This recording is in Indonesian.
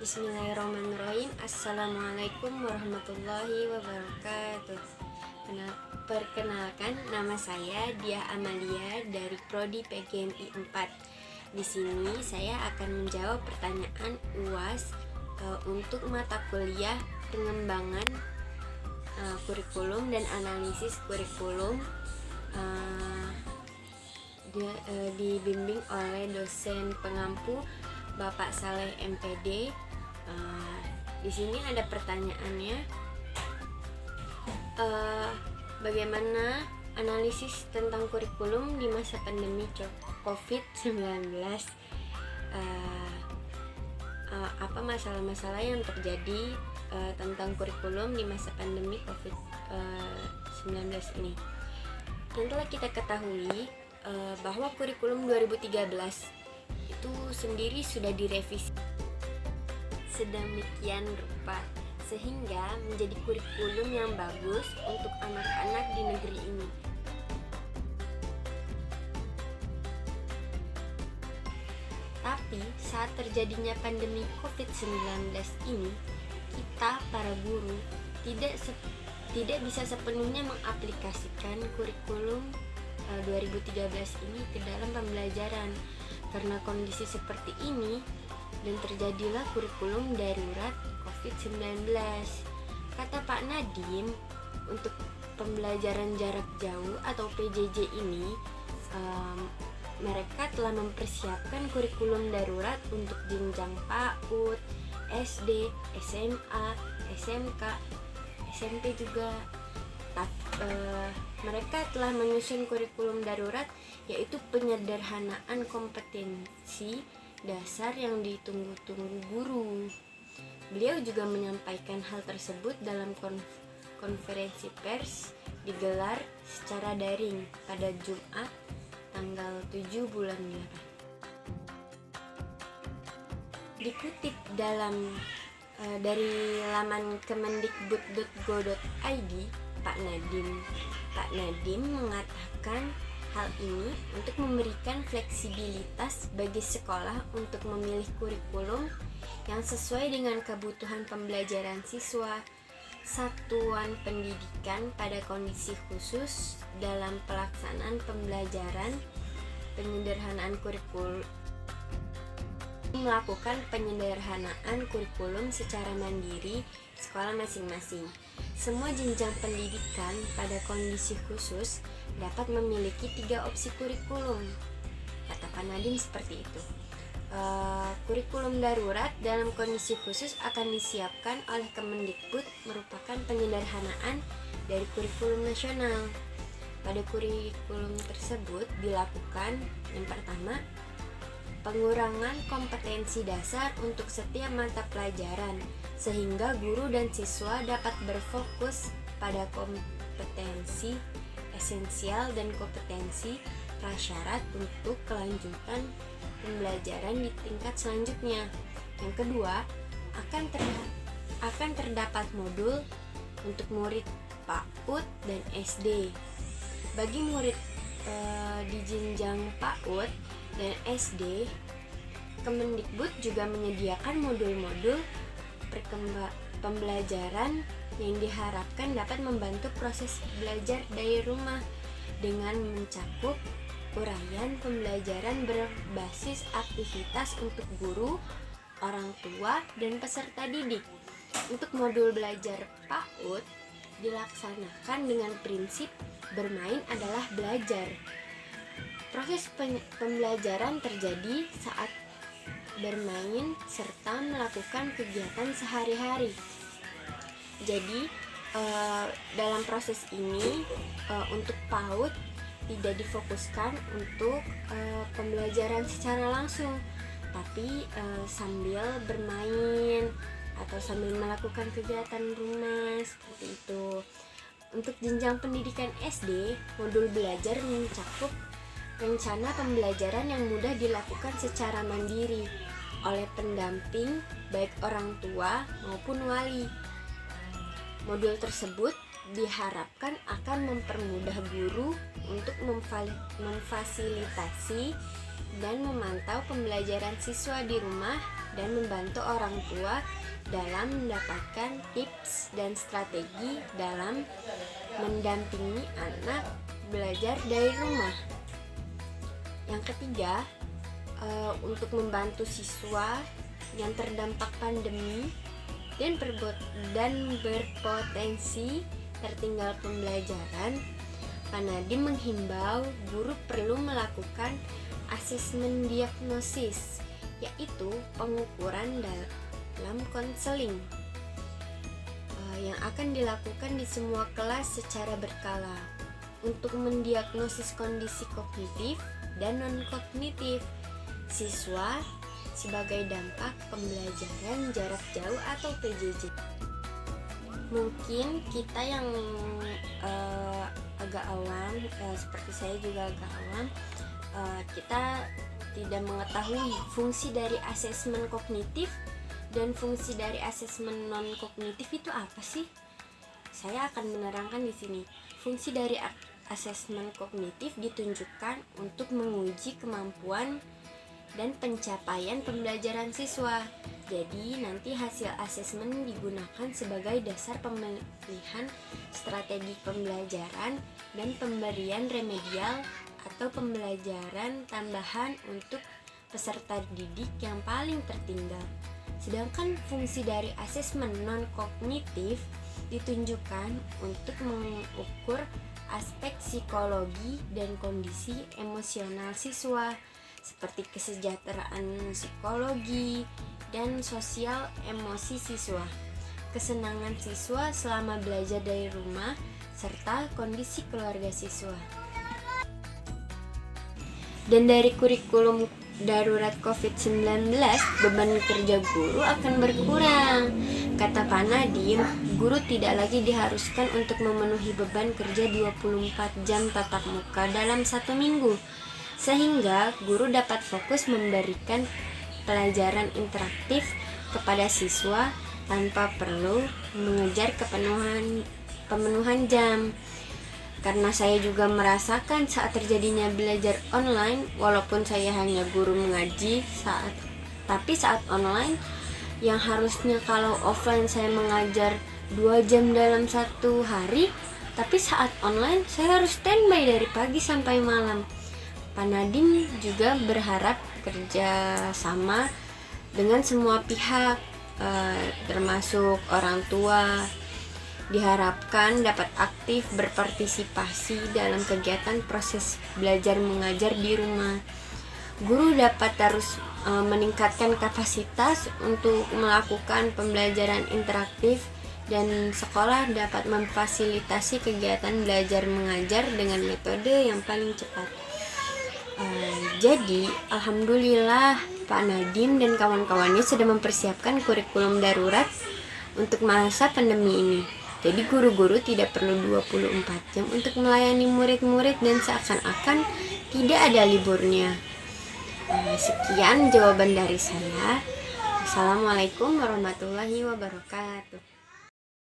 Bismillahirrahmanirrahim. Assalamualaikum warahmatullahi wabarakatuh. Perkenalkan, nama saya Diah Amalia dari Prodi PGMI 4. Di sini saya akan menjawab pertanyaan UAS untuk mata kuliah pengembangan kurikulum dan analisis kurikulum, dibimbing oleh dosen pengampu Bapak Saleh MPD. Di sini ada pertanyaannya, bagaimana analisis tentang kurikulum di masa pandemi COVID-19? Apa masalah-masalah yang terjadi tentang kurikulum di masa pandemi COVID-19 ini? Yang telah kita ketahui bahwa kurikulum 2013 itu sendiri sudah direvisi sedemikian rupa sehingga menjadi kurikulum yang bagus untuk anak-anak di negeri ini. Tapi saat terjadinya pandemi COVID-19 ini, kita para guru tidak bisa sepenuhnya mengaplikasikan kurikulum 2013 ini ke dalam pembelajaran. Karena kondisi seperti ini dan terjadilah kurikulum darurat COVID-19. Kata Pak Nadiem, untuk pembelajaran jarak jauh atau PJJ ini, mereka telah mempersiapkan kurikulum darurat untuk jenjang PAUD, SD, SMA, SMK, SMP juga. Mereka telah menyusun kurikulum darurat, yaitu penyederhanaan kompetensi dasar yang ditunggu-tunggu guru. Beliau juga menyampaikan hal tersebut dalam konferensi pers digelar secara daring pada Jumat tanggal 7 bulan 8. Dikutip dari laman kemendikbud.go.id, Pak Nadiem mengatakan hal ini untuk memberikan fleksibilitas bagi sekolah untuk memilih kurikulum yang sesuai dengan kebutuhan pembelajaran siswa satuan pendidikan pada kondisi khusus dalam pelaksanaan pembelajaran. Penyederhanaan kurikulum melakukan penyederhanaan kurikulum secara mandiri sekolah masing-masing. Semua jenjang pendidikan pada kondisi khusus dapat memiliki 3 opsi kurikulum. Kata Pak Nadiem seperti itu. Kurikulum darurat dalam kondisi khusus akan disiapkan oleh Kemendikbud, merupakan penyederhanaan dari kurikulum nasional. Pada kurikulum tersebut dilakukan yang pertama, pengurangan kompetensi dasar untuk setiap mata pelajaran sehingga guru dan siswa dapat berfokus pada kompetensi esensial dan kompetensi prasyarat untuk kelanjutan pembelajaran di tingkat selanjutnya. Yang kedua, akan terdapat modul untuk murid PAUD dan SD. Bagi murid di jenjang PAUD dan SD, Kemendikbud juga menyediakan modul-modul pembelajaran yang diharapkan dapat membantu proses belajar dari rumah dengan mencakup uraian pembelajaran berbasis aktivitas untuk guru, orang tua, dan peserta didik. Untuk modul belajar PAUD dilaksanakan dengan prinsip bermain adalah belajar. Proses pembelajaran terjadi saat bermain serta melakukan kegiatan sehari-hari. Jadi dalam proses ini untuk PAUD tidak difokuskan untuk pembelajaran secara langsung, tapi sambil bermain atau sambil melakukan kegiatan rumah seperti itu. Untuk jenjang pendidikan SD, modul belajar mencakup rencana pembelajaran yang mudah dilakukan secara mandiri oleh pendamping baik orang tua maupun wali. Modul tersebut diharapkan akan mempermudah guru untuk memfasilitasi dan memantau pembelajaran siswa di rumah dan membantu orang tua dalam mendapatkan tips dan strategi dalam mendampingi anak belajar dari rumah. Yang ketiga, untuk membantu siswa yang terdampak pandemi dan berpotensi tertinggal pembelajaran, Pak Nadiem menghimbau guru perlu melakukan asesmen diagnosis, yaitu pengukuran dalam konseling yang akan dilakukan di semua kelas secara berkala untuk mendiagnosis kondisi kognitif dan non-kognitif siswa sebagai dampak pembelajaran jarak jauh atau PJJ. Mungkin kita yang agak awam, seperti saya juga agak awam, kita tidak mengetahui fungsi dari asesmen kognitif dan fungsi dari asesmen non-kognitif itu apa sih? Saya akan menerangkan di sini. Fungsi dari asesmen kognitif ditunjukkan untuk menguji kemampuan dan pencapaian pembelajaran siswa. Jadi nanti hasil asesmen digunakan sebagai dasar pemilihan strategi pembelajaran dan pemberian remedial atau pembelajaran tambahan untuk peserta didik yang paling tertinggal. Sedangkan fungsi dari asesmen non-kognitif ditunjukkan untuk mengukur aspek psikologi dan kondisi emosional siswa seperti kesejahteraan psikologi dan sosial emosi siswa, kesenangan siswa selama belajar dari rumah, serta kondisi keluarga siswa. Dan dari kurikulum darurat COVID-19, beban kerja guru akan berkurang. Kata Pak Nadiem, guru tidak lagi diharuskan untuk memenuhi beban kerja 24 jam tatap muka dalam 1 minggu, sehingga guru dapat fokus memberikan pelajaran interaktif kepada siswa tanpa perlu mengejar pemenuhan jam. Karena saya juga merasakan saat terjadinya belajar online, walaupun saya hanya guru mengaji tapi saat online yang harusnya kalau offline saya mengajar 2 jam dalam 1 hari, tapi saat online saya harus standby dari pagi sampai malam. Pak Nadiem juga berharap kerja sama dengan semua pihak, termasuk orang tua. Diharapkan dapat aktif berpartisipasi dalam kegiatan proses belajar mengajar di rumah. Guru dapat terus meningkatkan kapasitas untuk melakukan pembelajaran interaktif, dan sekolah dapat memfasilitasi kegiatan belajar mengajar dengan metode yang paling cepat. Jadi alhamdulillah Pak Nadiem dan kawan-kawannya sudah mempersiapkan kurikulum darurat untuk masa pandemi ini. Jadi guru-guru tidak perlu 24 jam untuk melayani murid-murid dan seakan-akan tidak ada liburnya. Sekian jawaban dari saya. Assalamualaikum warahmatullahi wabarakatuh.